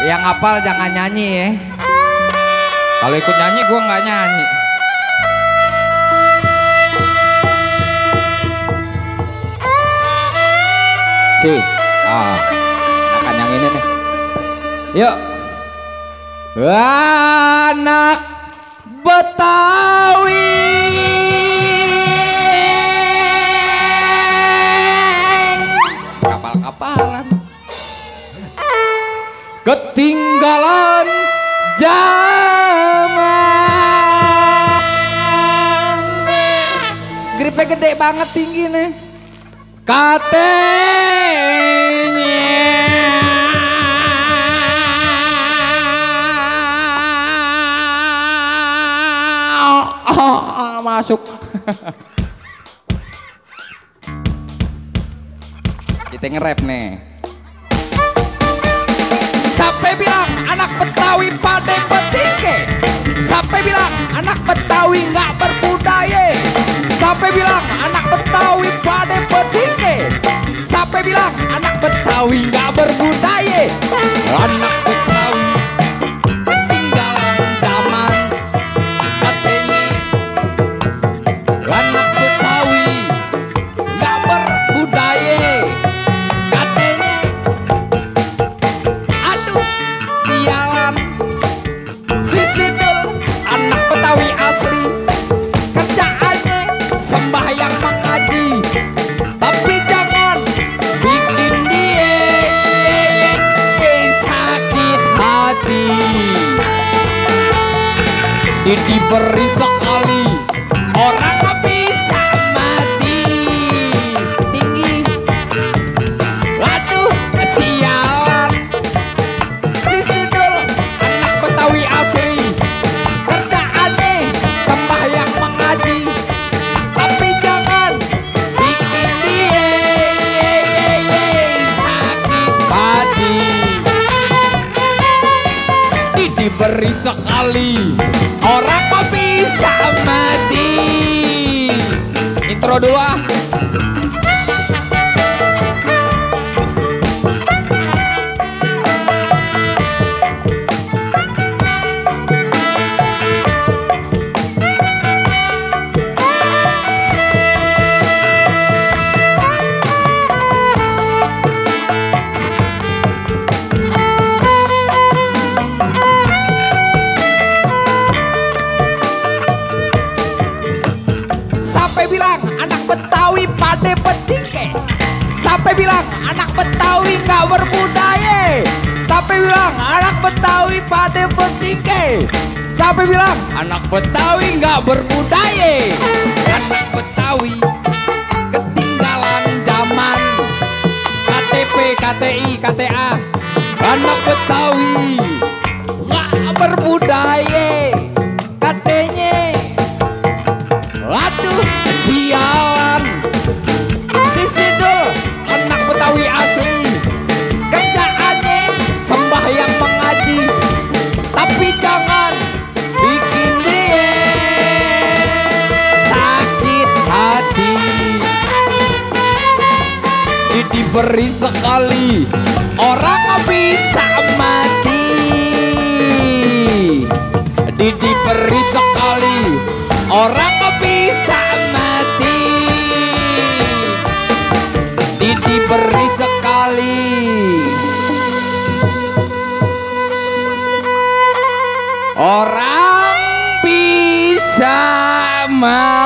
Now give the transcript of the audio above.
Yang hafal jangan nyanyi ya. Kalau ikut nyanyi gua nggak nyanyi. Akan yang ini nih. Yuk. Anak Betawi kapal-kapalan ketinggalan zaman. Gripnya gede banget tinggi nih. Masuk. Kita nge-rap nih. Sampai bilang anak Betawi pada petingke. Sampai bilang anak Betawi nggak berbudaya. Sampai bilang anak Betawi pada petingke. Sampai bilang anak Betawi nggak berbudaya. Anak Betawi ketinggalan zaman katanya. Anak Betawi nggak berbudaya katanya. Aduh sialan si Sidul anak Betawi asli kerjaannya sembahyang mengaji, tapi jangan bikin dia sakit hati. Diberi sekali orang bisa mati. Tinggi. Waduh sialan si Sidul anak Betawi asli kerjaannya sembahyang mengaji, tapi jangan bikin dia sakit hati. Diberi sekali orang bisa mati. Intro dulu ah. Sampai bilang anak Betawi pada petingke. Sampai bilang anak Betawi nggak berbudaya. Sampai bilang anak Betawi pada petingke. Sampai bilang anak Betawi nggak berbudaya. Anak Betawi ketinggalan zaman. KTP, KTI, KTA. Anak Betawi nggak berbudaya katanya. Waduh sialan si Sidul anak Betawi asli kerjaannya sembahyang mengaji, tapi jangan bikin dia sakit hati. Diberi sekali orang bisa mati. Diberi sekali orang bisa mati. Diberi sekali orang bisa mati.